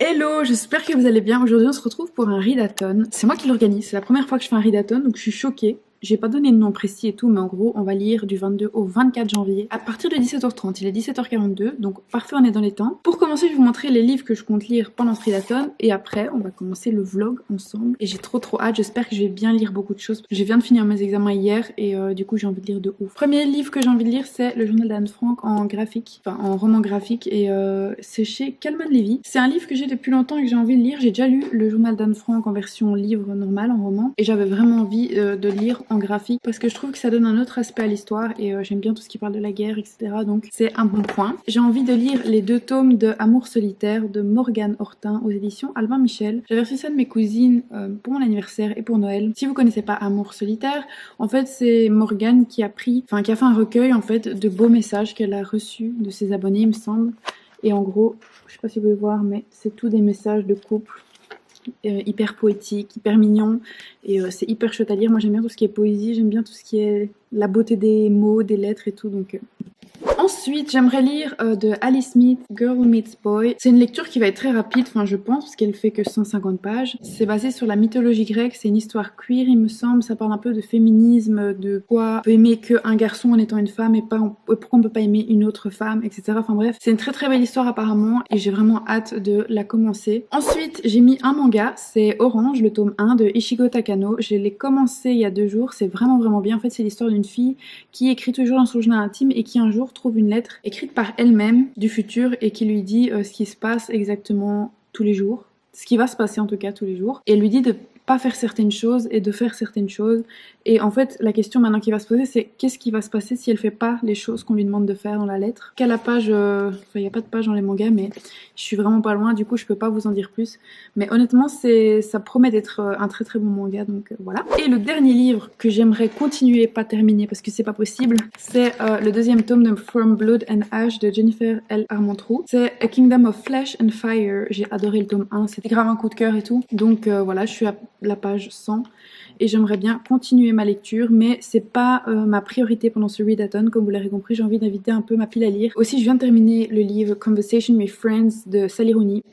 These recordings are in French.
Hello, j'espère que vous allez bien. Aujourd'hui on se retrouve pour un readathon. C'est moi qui l'organise, c'est la première fois que je fais un readathon donc je suis choquée. J'ai pas donné de nom précis et tout, mais en gros, on va lire du 22 au 24 janvier à partir de 17h30. Il est 17h42, donc parfait, on est dans les temps. Pour commencer, je vais vous montrer les livres que je compte lire pendant ce readathon et après, on va commencer le vlog ensemble. Et j'ai trop hâte, j'espère que je vais bien lire beaucoup de choses. Je viens de finir mes examens hier et du coup, j'ai envie de lire de ouf. Premier livre que j'ai envie de lire, c'est le journal d'Anne Frank en graphique, enfin en roman graphique et c'est chez Calman Levy. C'est un livre que j'ai depuis longtemps et que j'ai envie de lire. J'ai déjà lu le journal d'Anne Frank en version livre normal, en roman, et j'avais vraiment envie de lire en graphique parce que je trouve que ça donne un autre aspect à l'histoire et j'aime bien tout ce qui parle de la guerre, etc. Donc c'est un bon point. J'ai envie de lire les 2 tomes de Amour solitaire de Morgane Hortin aux éditions Albin Michel. J'avais reçu ça de mes cousines pour mon anniversaire et pour Noël. Si vous connaissez pas Amour solitaire, en fait c'est Morgane qui a fait un recueil en fait de beaux messages qu'elle a reçus de ses abonnés, il me semble. Et en gros, je sais pas si vous pouvez voir, mais c'est tout des messages de couple. Hyper poétique, hyper mignon et c'est hyper chouette à lire. Moi j'aime bien tout ce qui est poésie, j'aime bien tout ce qui est la beauté des mots, des lettres et tout, donc ensuite, j'aimerais lire de Alice Smith, Girl Meets Boy. C'est une lecture qui va être très rapide, enfin je pense, parce qu'elle fait que 150 pages. C'est basé sur la mythologie grecque, c'est une histoire queer, il me semble. Ça parle un peu de féminisme, de quoi on peut aimer qu'un garçon en étant une femme et pourquoi on peut pas aimer une autre femme, etc. Enfin bref, c'est une très très belle histoire apparemment et j'ai vraiment hâte de la commencer. Ensuite, j'ai mis un manga, c'est Orange, le tome 1 de Ichigo Takano. Je l'ai commencé il y a 2 jours, c'est vraiment bien. En fait, c'est l'histoire d'une fille qui écrit toujours dans son journal intime et qui un jour trouve une lettre écrite par elle-même du futur et qui lui dit ce qui se passe exactement tous les jours, ce qui va se passer en tout cas tous les jours, et elle lui dit de pas faire certaines choses et de faire certaines choses. Et en fait, la question maintenant qui va se poser, c'est qu'est-ce qui va se passer si elle fait pas les choses qu'on lui demande de faire dans la lettre. Qu'à la page, enfin il y a pas de page dans les mangas, mais je suis vraiment pas loin, du coup je peux pas vous en dire plus. Mais honnêtement, ça promet d'être un très très bon manga, donc voilà. Et le dernier livre que j'aimerais continuer, pas terminer parce que c'est pas possible, c'est le 2e tome de From Blood and Ash de Jennifer L. Armentrout. C'est A Kingdom of Flesh and Fire. J'ai adoré le tome 1, c'était grave un coup de cœur et tout. Donc voilà, je suis à la page 100 et j'aimerais bien continuer ma lecture, mais c'est pas ma priorité pendant ce readathon. Comme vous l'aurez compris, j'ai envie d'inviter un peu ma pile à lire. Aussi, je viens de terminer le livre Conversation with Friends de Sally Rooney.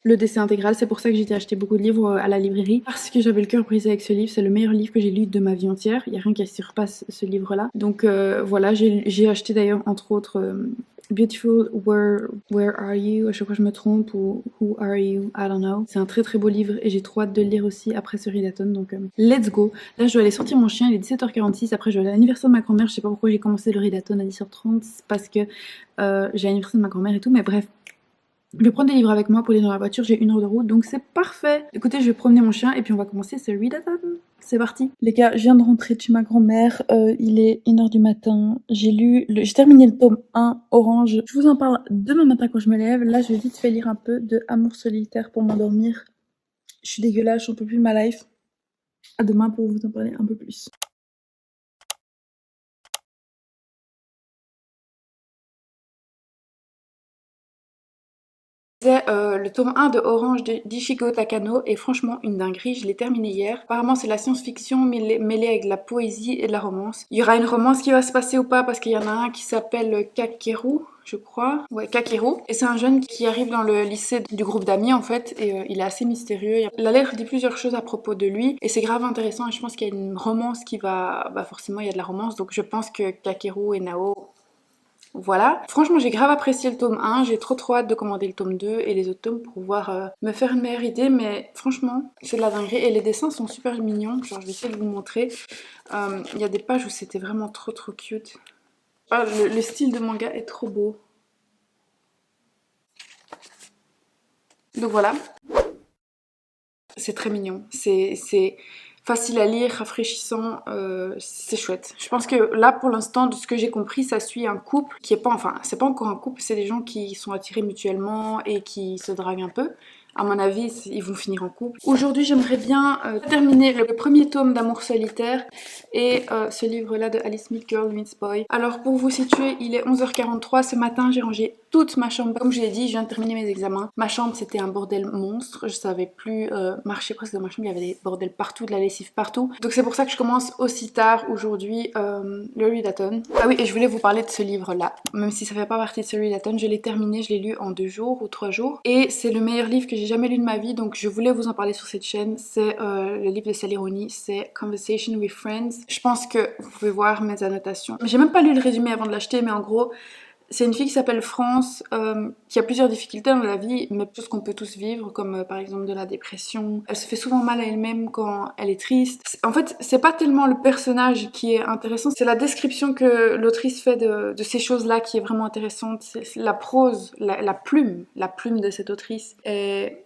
Le dessin intégral, c'est pour ça que j'ai été acheter beaucoup de livres à la librairie, parce que j'avais le cœur brisé avec ce livre. C'est le meilleur livre que j'ai lu de ma vie entière, il n'y a rien qui surpasse ce livre là. Donc voilà, j'ai acheté d'ailleurs entre autres Beautiful Where Are You, à chaque fois je me trompe, ou Who Are You, I don't know. C'est un très très beau livre et j'ai trop hâte de le lire aussi après ce readathon, donc let's go. Là je dois aller sortir mon chien, il est 17h46, après je vais aller à l'anniversaire de ma grand-mère. Je sais pas pourquoi j'ai commencé le readathon à 10h30, c'est parce que j'ai l'anniversaire de ma grand-mère et tout, mais bref. Je vais prendre des livres avec moi pour lire dans la voiture, j'ai 1 heure de route, donc c'est parfait. Écoutez, je vais promener mon chien et puis on va commencer ce readathon. C'est parti. Les gars, je viens de rentrer de chez ma grand-mère, il est 1h du matin. J'ai terminé le tome 1, Orange. Je vous en parle demain matin quand je me lève. Là, je vais vite fait lire un peu de Amour solitaire pour m'endormir. Je suis dégueulasse, j'en peux plus de ma life. À demain pour vous en parler un peu plus. C'est le tome 1 de Orange d'Ichigo Takano et franchement une dinguerie, je l'ai terminé hier. Apparemment c'est de la science-fiction mêlée avec de la poésie et de la romance. Il y aura une romance qui va se passer ou pas parce qu'il y en a un qui s'appelle Kakeru, je crois. Ouais, Kakeru. Et c'est un jeune qui arrive dans le lycée du groupe d'amis en fait et il est assez mystérieux. La lettre dit plusieurs choses à propos de lui et c'est grave intéressant et je pense qu'il y a une romance qui va... Bah forcément il y a de la romance donc je pense que Kakeru et Nao... Voilà, franchement j'ai grave apprécié le tome 1, j'ai trop hâte de commander le tome 2 et les autres tomes pour pouvoir me faire une meilleure idée, mais franchement c'est de la dinguerie et les dessins sont super mignons, genre je vais essayer de vous montrer. Il y a des pages où c'était vraiment trop cute. Ah, le style de manga est trop beau. Donc voilà, c'est très mignon, c'est facile à lire, rafraîchissant, c'est chouette. Je pense que là, pour l'instant, de ce que j'ai compris, ça suit un couple qui est pas, enfin, c'est pas encore un couple, c'est des gens qui sont attirés mutuellement et qui se draguent un peu. À mon avis, ils vont finir en couple. Aujourd'hui, j'aimerais bien terminer le premier tome d'Amour solitaire et ce livre-là de Alice Smith, Girl Meets Boy. Alors, pour vous situer, il est 11h43. Ce matin, j'ai rangé toute ma chambre. Comme je l'ai dit, je viens de terminer mes examens. Ma chambre, c'était un bordel monstre. Je savais plus marcher presque dans ma chambre. Il y avait des bordels partout, de la lessive partout. Donc, c'est pour ça que je commence aussi tard aujourd'hui le readathon. Ah oui, et je voulais vous parler de ce livre-là. Même si ça fait pas partie de ce readathon, je l'ai terminé. Je l'ai lu en 2 jours ou 3 jours. Et c'est le meilleur livre que j'ai jamais lu de ma vie, donc je voulais vous en parler sur cette chaîne. C'est le livre de Sally Rooney, c'est Conversation with Friends. Je pense que vous pouvez voir mes annotations. J'ai même pas lu le résumé avant de l'acheter, mais en gros, c'est une fille qui s'appelle France, qui a plusieurs difficultés dans la vie, mais tout ce qu'on peut tous vivre, comme par exemple de la dépression. Elle se fait souvent mal à elle-même quand elle est triste. En fait, c'est pas tellement le personnage qui est intéressant, c'est la description que l'autrice fait de ces choses-là qui est vraiment intéressante. C'est la prose, la plume de cette autrice est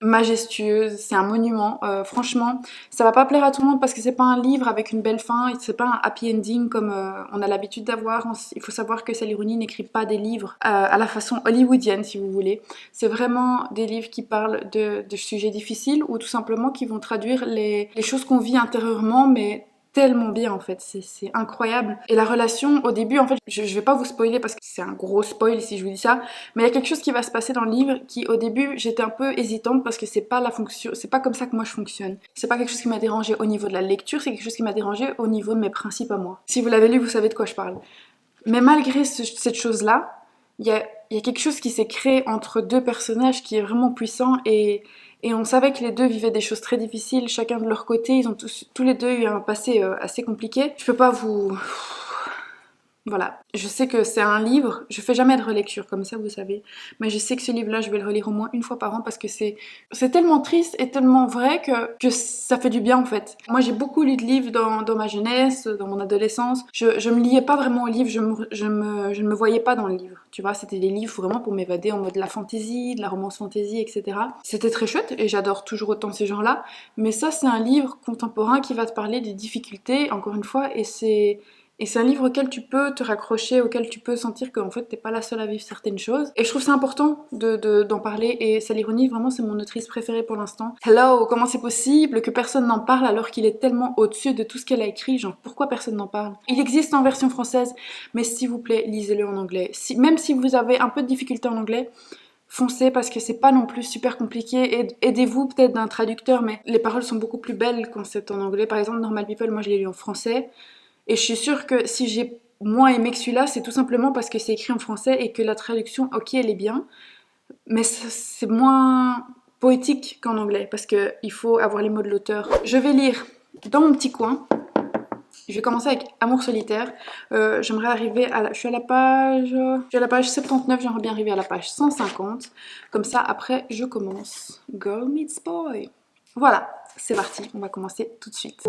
majestueuse, c'est un monument. Franchement, ça va pas plaire à tout le monde parce que c'est pas un livre avec une belle fin, c'est pas un happy ending comme on a l'habitude d'avoir. Il faut savoir que Sally Rooney n'écrit pas des livres à la façon hollywoodienne, si vous voulez. C'est vraiment des livres qui parlent de sujets difficiles ou tout simplement qui vont traduire les choses qu'on vit intérieurement, mais tellement bien en fait, c'est incroyable. Et la relation au début, en fait, je vais pas vous spoiler parce que c'est un gros spoil si je vous dis ça, mais il y a quelque chose qui va se passer dans le livre qui au début j'étais un peu hésitante parce que c'est pas la fonction, c'est pas comme ça que moi je fonctionne. C'est pas quelque chose qui m'a dérangé au niveau de la lecture, c'est quelque chose qui m'a dérangé au niveau de mes principes à moi. Si vous l'avez lu, vous savez de quoi je parle. Mais malgré cette chose-là, il y a quelque chose qui s'est créé entre deux personnages qui est vraiment puissant et on savait que les deux vivaient des choses très difficiles, chacun de leur côté, ils ont tous les deux eu un passé assez compliqué. Je peux pas vous... Voilà, je sais que c'est un livre, je fais jamais de relecture comme ça vous savez, mais je sais que ce livre-là je vais le relire au moins une fois par an parce que c'est tellement triste et tellement vrai que ça fait du bien en fait. Moi j'ai beaucoup lu de livres dans ma jeunesse, dans mon adolescence, je me liais pas vraiment au livre, je ne me voyais pas dans le livre, tu vois, c'était des livres vraiment pour m'évader en mode de la fantasy, de la romance fantasy, etc. C'était très chouette et j'adore toujours autant ces genres-là, mais ça c'est un livre contemporain qui va te parler des difficultés, encore une fois, et c'est un livre auquel tu peux te raccrocher, auquel tu peux sentir qu'en fait t'es pas la seule à vivre certaines choses. Et je trouve ça important d'en parler. Et Sally Rooney, vraiment c'est mon autrice préférée pour l'instant. Hello, comment c'est possible que personne n'en parle alors qu'il est tellement au-dessus de tout ce qu'elle a écrit? Genre pourquoi personne n'en parle? Il existe en version française, mais s'il vous plaît, lisez-le en anglais. Même si vous avez un peu de difficulté en anglais, foncez parce que c'est pas non plus super compliqué. Aidez-vous peut-être d'un traducteur, mais les paroles sont beaucoup plus belles quand c'est en anglais. Par exemple, Normal People, moi je l'ai lu en français. Et je suis sûre que si j'ai moins aimé que celui-là, c'est tout simplement parce que c'est écrit en français et que la traduction, ok, elle est bien, mais c'est moins poétique qu'en anglais parce qu'il faut avoir les mots de l'auteur. Je vais lire dans mon petit coin. Je vais commencer avec Amour solitaire. J'aimerais arriver à je suis à la page 79, j'aimerais bien arriver à la page 150. Comme ça, après, je commence. Girl meets boy. Voilà, c'est parti. On va commencer tout de suite.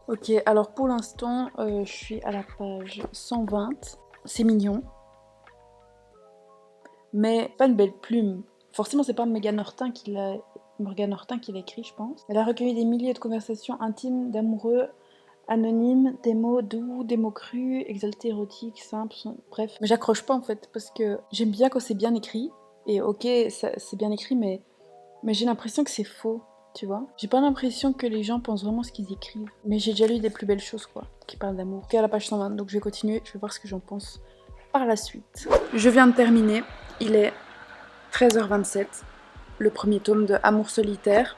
Ok, alors pour l'instant, je suis à la page 120. C'est mignon. Mais pas une belle plume. Forcément, c'est pas Morgane Hortin qui l'a écrit, je pense. Elle a recueilli des milliers de conversations intimes d'amoureux, anonymes, des mots doux, des mots crus, exaltés, érotiques, simples, bref. Mais j'accroche pas en fait, parce que j'aime bien quand c'est bien écrit. Et ok, c'est bien écrit, mais j'ai l'impression que c'est faux. Tu vois, j'ai pas l'impression que les gens pensent vraiment ce qu'ils écrivent. Mais j'ai déjà lu des plus belles choses, quoi, qui parlent d'amour. Qu'à la page 120, donc je vais continuer, je vais voir ce que j'en pense par la suite. Je viens de terminer, il est 13h27, le premier tome de Amour solitaire.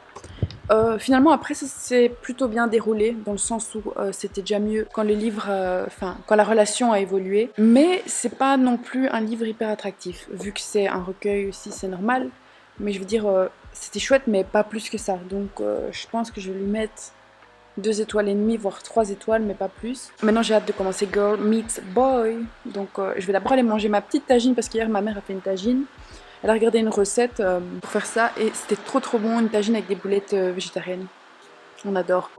Finalement après ça s'est plutôt bien déroulé dans le sens où c'était déjà mieux quand le livre, enfin quand la relation a évolué. Mais c'est pas non plus un livre hyper attractif. Vu que c'est un recueil aussi c'est normal. Mais je veux dire c'était chouette mais pas plus que ça. Donc je pense que je vais lui mettre 2 étoiles et demie voire 3 étoiles mais pas plus. Maintenant j'ai hâte de commencer Girl Meets Boy. Donc je vais d'abord aller manger ma petite tagine parce qu'hier ma mère a fait une tagine. Elle a regardé une recette pour faire ça et c'était trop bon, une tagine avec des boulettes végétariennes. On adore.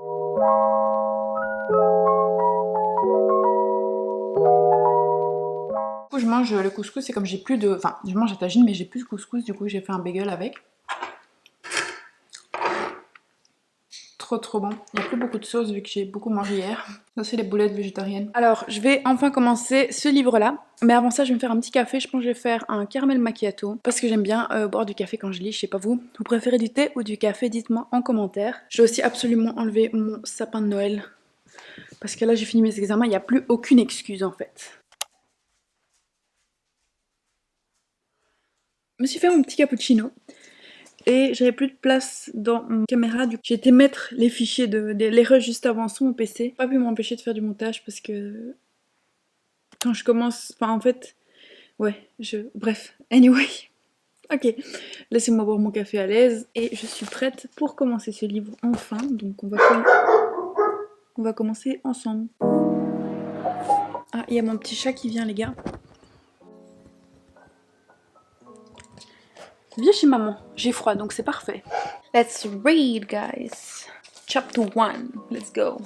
Du coup, je mange le couscous et comme j'ai plus de... Enfin, je mange la tagine mais j'ai plus de couscous, du coup j'ai fait un bagel avec. Trop bon. Il n'y a plus beaucoup de sauce vu que j'ai beaucoup mangé hier. Ça c'est les boulettes végétariennes. Alors je vais enfin commencer ce livre là. Mais avant ça je vais me faire un petit café. Je pense que je vais faire un caramel macchiato. Parce que j'aime bien boire du café quand je lis. Je sais pas vous. Vous préférez du thé ou du café? Dites-moi en commentaire. Je vais aussi absolument enlever mon sapin de Noël. Parce que là j'ai fini mes examens. Il n'y a plus aucune excuse en fait. Je me suis fait mon petit cappuccino. Et j'avais plus de place dans ma caméra, du coup j'ai été mettre les fichiers les rushs juste avant sur mon PC. Pas pu m'empêcher de faire du montage parce que quand je commence, enfin en fait, ouais, bref, anyway. Ok, laissez-moi boire mon café à l'aise et je suis prête pour commencer ce livre enfin, donc on va commencer ensemble. Ah, il y a mon petit chat qui vient les gars. Viens chez maman, j'ai froid donc c'est parfait. Let's read guys. Chapter 1, let's go.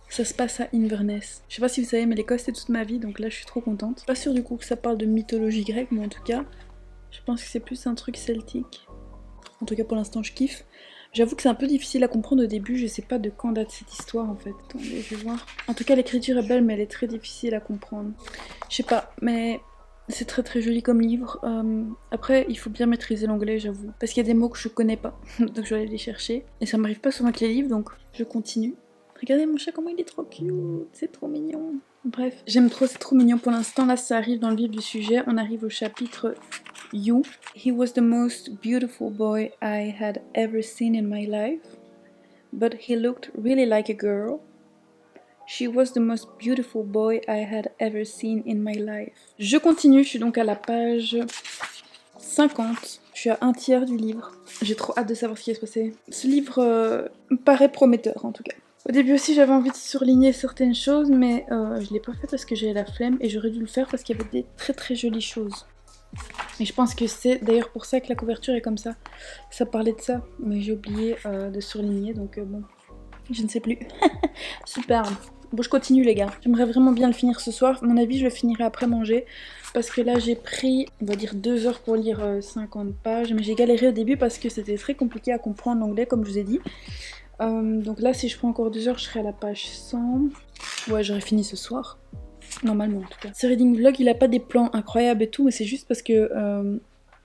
Ça se passe à Inverness. Je sais pas si vous savez, mais l'Écosse c'est toute ma vie, donc là je suis trop contente. Pas sûre du coup que ça parle de mythologie grecque, mais en tout cas, je pense que c'est plus un truc celtique. En tout cas pour l'instant je kiffe. J'avoue que c'est un peu difficile à comprendre au début, je sais pas de quand date cette histoire en fait. Attendez, je vais voir. En tout cas l'écriture est belle, mais elle est très difficile à comprendre. Je sais pas, mais c'est très joli comme livre. Après, il faut bien maîtriser l'anglais, j'avoue. Parce qu'il y a des mots que je connais pas, donc je vais aller les chercher. Et ça m'arrive pas souvent avec les livres, donc je continue. Regardez mon chat, comment il est trop cute, c'est trop mignon. Bref, j'aime trop, c'est trop mignon. Pour l'instant, là, ça arrive dans le vif du sujet. On arrive au chapitre You. He was the most beautiful boy I had ever seen in my life. But he looked really like a girl. She was the most beautiful boy I had ever seen in my life. Je continue, je suis donc à la page 50. Je suis à un tiers du livre. J'ai trop hâte de savoir ce qui va se passer. Ce livre me paraît prometteur en tout cas. Au début aussi j'avais envie de surligner certaines choses mais je l'ai pas fait parce que j'ai la flemme et j'aurais dû le faire parce qu'il y avait des très jolies choses. Et je pense que c'est d'ailleurs pour ça que la couverture est comme ça. Ça parlait de ça mais j'ai oublié de surligner donc bon, je ne sais plus. Super. Bon je continue les gars. J'aimerais vraiment bien le finir ce soir. À mon avis je le finirai après manger. Parce que là j'ai pris, on va dire 2 heures pour lire 50 pages. Mais j'ai galéré au début parce que c'était très compliqué à comprendre l'anglais comme je vous ai dit. Donc là si je prends encore 2 heures je serai à la page 100. Ouais j'aurais fini ce soir. Normalement en tout cas. Ce reading vlog il a pas des plans incroyables et tout. Mais c'est juste parce que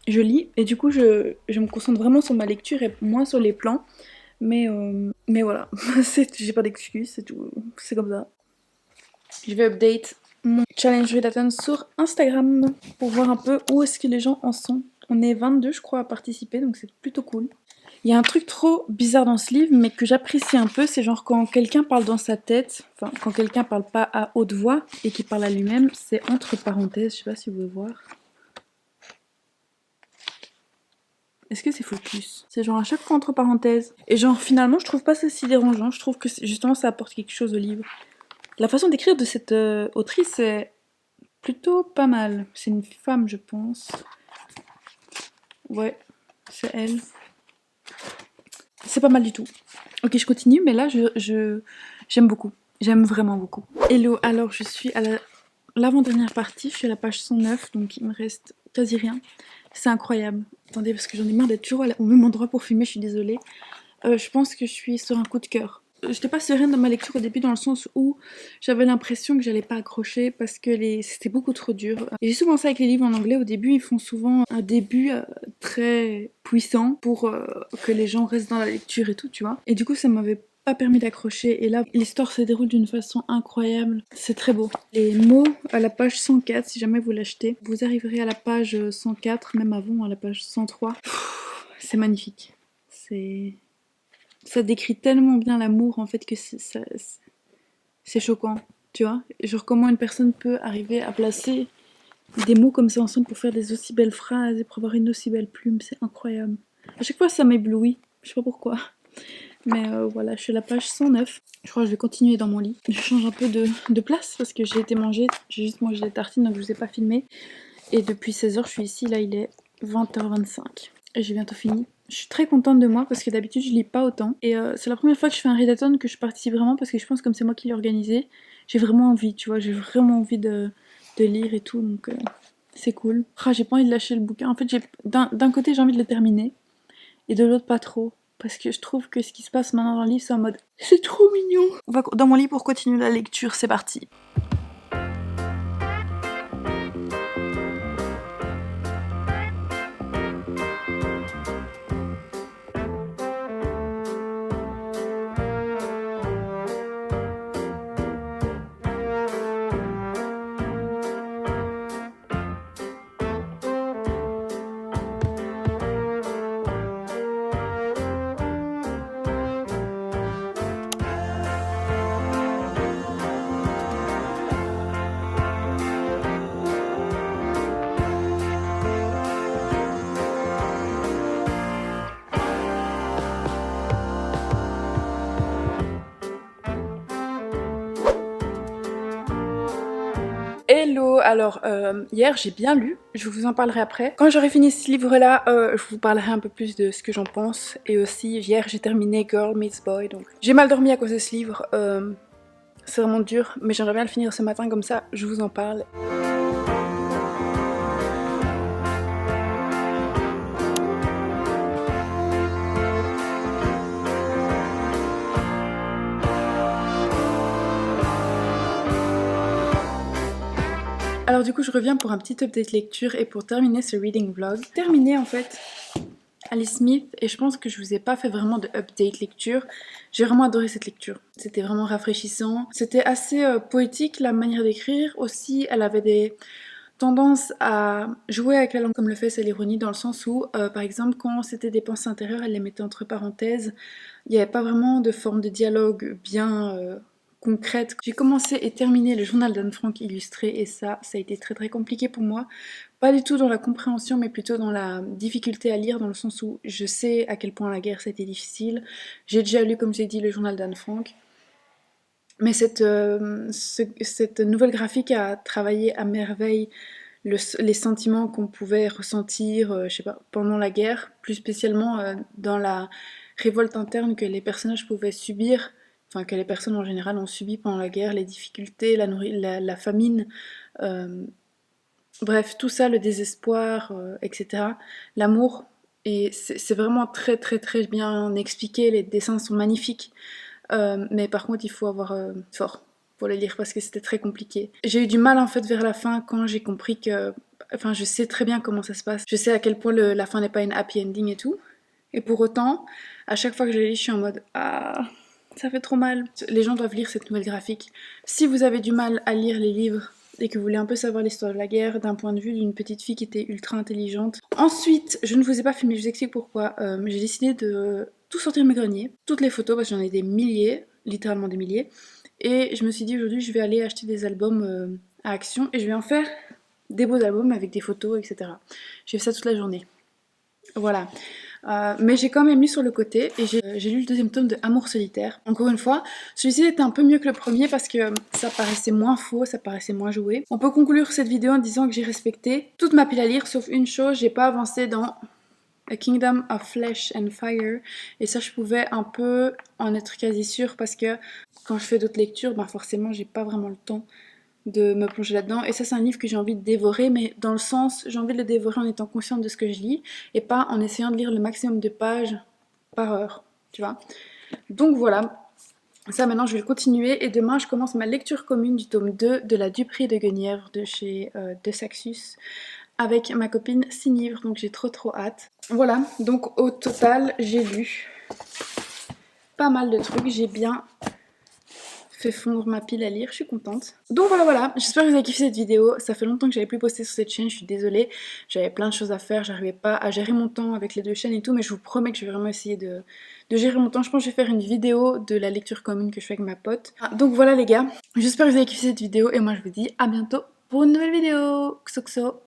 je lis. Et du coup je me concentre vraiment sur ma lecture et moins sur les plans. Mais voilà, j'ai pas d'excuses, c'est tout, c'est comme ça. Je vais update mon challenge readathon sur Instagram pour voir un peu où est-ce que les gens en sont. On est 22 je crois à participer donc c'est plutôt cool. Il y a un truc trop bizarre dans ce livre mais que j'apprécie un peu, c'est genre quand quelqu'un parle dans sa tête, enfin quand quelqu'un parle pas à haute voix et qui parle à lui-même, c'est entre parenthèses, je sais pas si vous pouvez voir. Est-ce que c'est focus? C'est genre à chaque fois entre parenthèses. Et genre finalement je trouve pas ça si dérangeant, je trouve que justement ça apporte quelque chose au livre. La façon d'écrire de cette autrice est plutôt pas mal. C'est une femme je pense. Ouais, c'est elle. C'est pas mal du tout. Ok je continue mais là j'aime beaucoup. J'aime vraiment beaucoup. Hello, alors je suis à la l'avant-dernière partie, je suis à la page 109, donc il me reste quasi rien. C'est incroyable. Attendez, parce que j'en ai marre d'être toujours au même endroit pour filmer, je suis désolée. Je pense que je suis sur un coup de cœur. J'étais pas sereine dans ma lecture au début, dans le sens où j'avais l'impression que j'allais pas accrocher parce que c'était beaucoup trop dur. Et j'ai souvent ça avec les livres en anglais. Au début, ils font souvent un début très puissant pour que les gens restent dans la lecture et tout, tu vois. Et du coup, ça m'avait pas permis d'accrocher. Et là, l'histoire se déroule d'une façon incroyable. C'est très beau. Les mots à la page 104, si jamais vous l'achetez, vous arriverez à la page 104, même avant, à la page 103. C'est magnifique. Ça décrit tellement bien l'amour en fait que c'est choquant, tu vois. Genre comment une personne peut arriver à placer des mots comme ça ensemble pour faire des aussi belles phrases et pour avoir une aussi belle plume, c'est incroyable. À chaque fois ça m'éblouit, je sais pas pourquoi. Mais voilà, je suis à la page 109. Je crois que je vais continuer dans mon lit. Je change un peu de place parce que j'ai été manger, j'ai juste mangé des tartines donc je vous ai pas filmé. Et depuis 16h je suis ici, là il est 20h25. Et j'ai bientôt fini. Je suis très contente de moi parce que d'habitude je lis pas autant. Et c'est la première fois que je fais un readathon que je participe vraiment parce que je pense que comme c'est moi qui l'ai organisé, j'ai vraiment envie, tu vois, j'ai vraiment envie de lire et tout, donc c'est cool. Ah, j'ai pas envie de lâcher le bouquin. En fait, d'un côté j'ai envie de le terminer et de l'autre pas trop. Parce que je trouve que ce qui se passe maintenant dans le livre c'est en mode c'est trop mignon. On va dans mon lit pour continuer la lecture, c'est parti. Hello, alors hier j'ai bien lu, je vous en parlerai après. Quand j'aurai fini ce livre-là, je vous parlerai un peu plus de ce que j'en pense. Et aussi, hier j'ai terminé Girl Meets Boy, donc j'ai mal dormi à cause de ce livre. C'est vraiment dur, mais j'aimerais bien le finir ce matin, comme ça je vous en parle. Alors du coup je reviens pour un petit update lecture et pour terminer ce reading vlog. Terminé en fait Alice Smith et je pense que je vous ai pas fait vraiment de update lecture. J'ai vraiment adoré cette lecture. C'était vraiment rafraîchissant. C'était assez poétique la manière d'écrire. Aussi elle avait des tendances à jouer avec la langue comme le fait c'est l'ironie dans le sens où par exemple quand c'était des pensées intérieures elle les mettait entre parenthèses. Il n'y avait pas vraiment de forme de dialogue bien concrète. J'ai commencé et terminé le journal d'Anne Frank illustré et ça a été très très compliqué pour moi. Pas du tout dans la compréhension mais plutôt dans la difficulté à lire dans le sens où je sais à quel point la guerre c'était difficile. J'ai déjà lu comme j'ai dit le journal d'Anne Frank. Mais cette nouvelle graphique a travaillé à merveille les sentiments qu'on pouvait ressentir, je sais pas, pendant la guerre, plus spécialement dans la révolte interne que les personnages pouvaient subir, enfin que les personnes en général ont subi pendant la guerre, les difficultés, la famine, euh, bref, tout ça, le désespoir, etc. L'amour, et c'est vraiment très très très bien expliqué, les dessins sont magnifiques. Mais par contre il faut avoir fort pour les lire parce que c'était très compliqué. J'ai eu du mal en fait vers la fin quand j'ai compris que... Enfin je sais très bien comment ça se passe. Je sais à quel point la fin n'est pas une happy ending et tout. Et pour autant, à chaque fois que je les lis, je suis en mode ah, ça fait trop mal. Les gens doivent lire cette nouvelle graphique. Si vous avez du mal à lire les livres et que vous voulez un peu savoir l'histoire de la guerre d'un point de vue d'une petite fille qui était ultra intelligente. Ensuite, je ne vous ai pas filmé, je vous explique pourquoi. J'ai décidé de tout sortir de mes greniers, toutes les photos, parce que j'en ai des milliers, littéralement des milliers. Et je me suis dit aujourd'hui, je vais aller acheter des albums à Action et je vais en faire des beaux albums avec des photos, etc. J'ai fait ça toute la journée. Voilà. Mais j'ai quand même mis sur le côté et j'ai lu le deuxième tome de Amour solitaire. Encore une fois, celui-ci était un peu mieux que le premier parce que ça paraissait moins faux, ça paraissait moins joué. On peut conclure cette vidéo en disant que j'ai respecté toute ma pile à lire sauf une chose, j'ai pas avancé dans A Kingdom of Flesh and Fire et ça je pouvais un peu en être quasi sûre parce que quand je fais d'autres lectures, ben forcément j'ai pas vraiment le temps de me plonger là-dedans. Et ça, c'est un livre que j'ai envie de dévorer, mais dans le sens, j'ai envie de le dévorer en étant consciente de ce que je lis et pas en essayant de lire le maximum de pages par heure, tu vois. Donc voilà, ça maintenant je vais le continuer et demain je commence ma lecture commune du tome 2 de la Dupré de Guenièvre de chez De Saxus avec ma copine Sinivre, donc j'ai trop hâte. Voilà, donc au total j'ai lu pas mal de trucs, j'ai bien fait fondre ma pile à lire, je suis contente. Donc voilà, j'espère que vous avez kiffé cette vidéo, ça fait longtemps que j'avais plus posté sur cette chaîne, je suis désolée, j'avais plein de choses à faire, j'arrivais pas à gérer mon temps avec les deux chaînes et tout, mais je vous promets que je vais vraiment essayer de gérer mon temps. Je pense que je vais faire une vidéo de la lecture commune que je fais avec ma pote. Donc voilà les gars, j'espère que vous avez kiffé cette vidéo et moi je vous dis à bientôt pour une nouvelle vidéo. Xoxo.